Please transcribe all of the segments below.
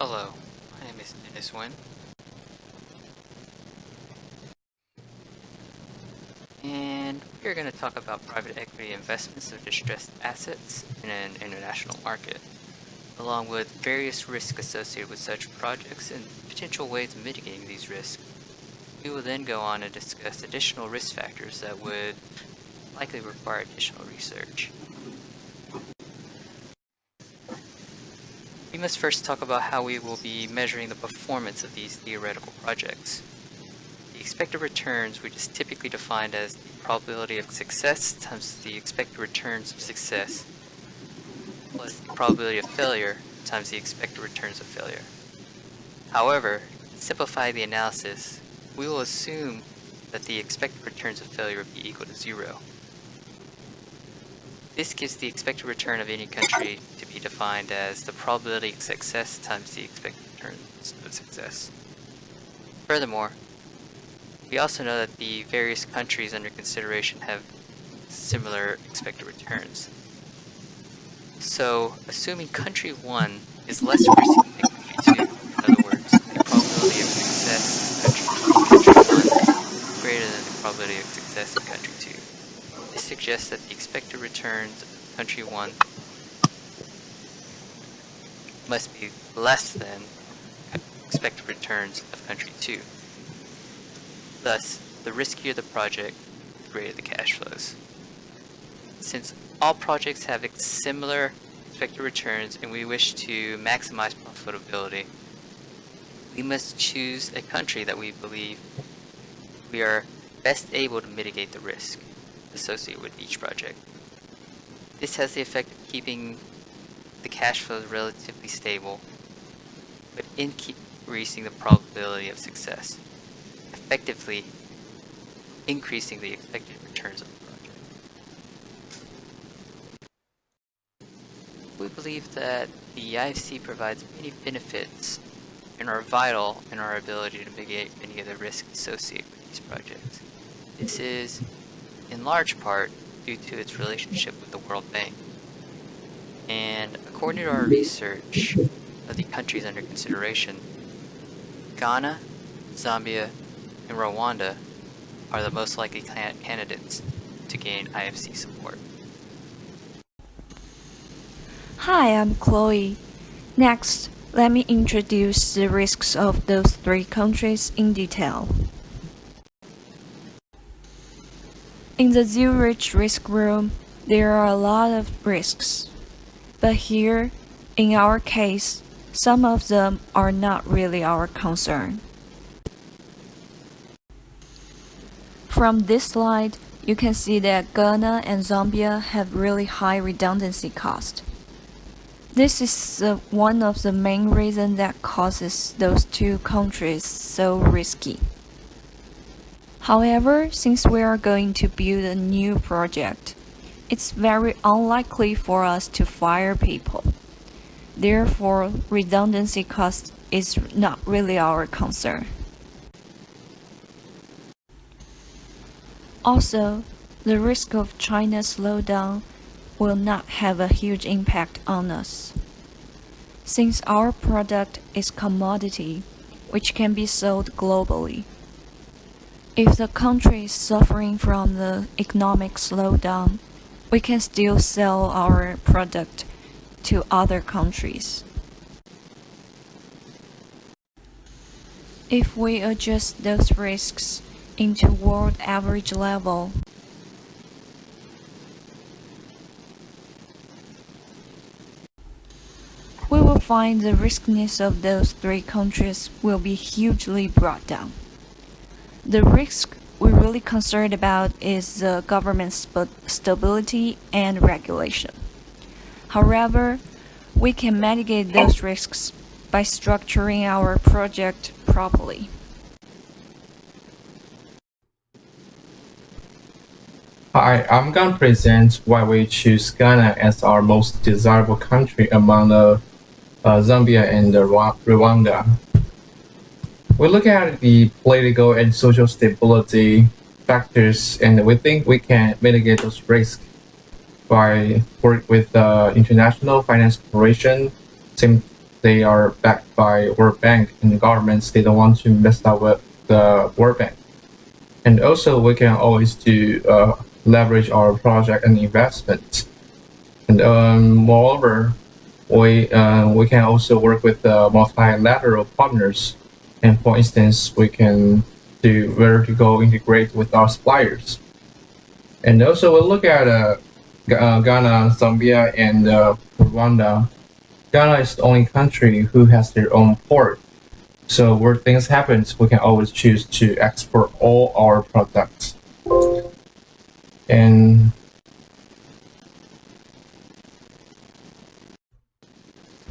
Hello, my name is Nguyen, and we're going to talk about private equity investments of distressed assets in an international market, along with various risks associated with such projects and potential ways of mitigating these risks. We will then go on and discuss additional risk factors that would likely require additional research. We must first talk about how we will be measuring the performance of these theoretical projects. The expected returns, which is typically defined as the probability of success times the expected returns of success, plus the probability of failure times the expected returns of failure. However, to simplify the analysis, we will assume that the expected returns of failure would be equal to 0. This gives the expected return of any country to be defined as the probability of success times the expected returns of success. Furthermore, we also know that the various countries under consideration have similar expected returns. So, assuming country 1 is less risky than country 2, in other words, the probability of success in country 1 is greater than the probability of success in country 2. This suggests that the expected returns of country 1 must be less than expected returns of country 2. Thus, the riskier the project, the greater the cash flows. Since all projects have similar expected returns and we wish to maximize profitability, we must choose a country that we believe we are best able to mitigate the risk associated with each project. This has the effect of keeping the cash flows relatively stable, but increasing the probability of success, effectively increasing the expected returns of the project. We believe that the IFC provides many benefits and are vital in our ability to mitigate many of the risks associated with these projects. This is in large part due to its relationship with the World Bank. And according to our research of the countries under consideration, Ghana, Zambia, and Rwanda are the most likely candidates to gain IFC support. Hi, I'm Chloe. Next, let me introduce the risks of those 3 countries in detail. In the Zurich risk room, there are a lot of risks. But here, in our case, some of them are not really our concern. From this slide, you can see that Ghana and Zambia have really high redundancy cost. This is one of the main reasons that causes those 2 countries so risky. However, since we are going to build a new project, it's very unlikely for us to fire people. Therefore, redundancy cost is not really our concern. Also, the risk of China's slowdown will not have a huge impact on us. Since our product is commodity, which can be sold globally. If the country is suffering from the economic slowdown, we can still sell our product to other countries. If we adjust those risks into world average level, we will find the riskiness of those 3 countries will be hugely brought down. The risk we're really concerned about is the government stability and regulation. However, we can mitigate those risks by structuring our project properly. Hi, I'm going to present why we choose Ghana as our most desirable country among the Zambia and Rwanda. We look at the political and social stability factors, and we think we can mitigate those risks by working with the International Finance Corporation, they are backed by World Bank, and the governments, they don't want to mess up with the World Bank. And also, we can always leverage our project and investment. And moreover, we can also work with multilateral partners. And for instance, we can do vertical integrate with our suppliers. And also, we'll look at Ghana, Zambia, and Rwanda. Ghana is the only country who has their own port. So where things happen, we can always choose to export all our products. And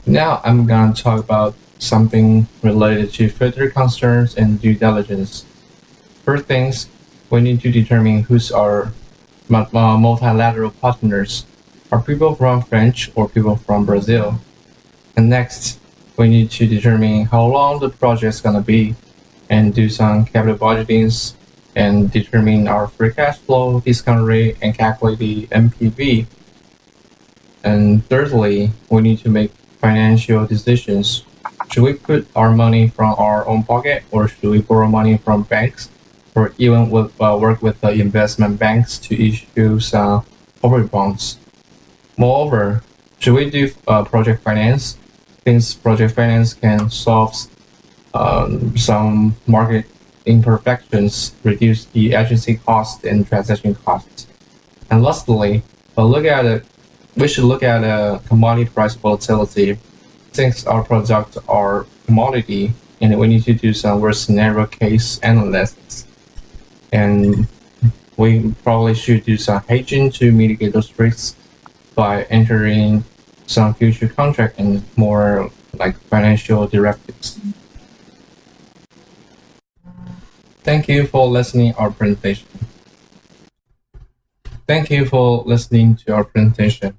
now I'm going to talk about something related to further concerns and due diligence. First things, we need to determine who's our multilateral partners. Are people from French or people from Brazil? And next, we need to determine how long the project is going to be and do some capital budgetings and determine our free cash flow, discount rate, and calculate the NPV. And thirdly, we need to make financial decisions. Should we put our money from our own pocket, or should we borrow money from banks, or even work with the investment banks to issue some corporate bonds? Moreover, should we do project finance? Since project finance can solve some market imperfections, reduce the agency cost and transaction costs. And lastly, we should look at commodity price volatility. Since our products are commodity, and we need to do some worst scenario case analysis. And we probably should do some hedging to mitigate those risks by entering some future contract and more like financial derivatives. Thank you for listening our presentation. Thank you for listening to our presentation.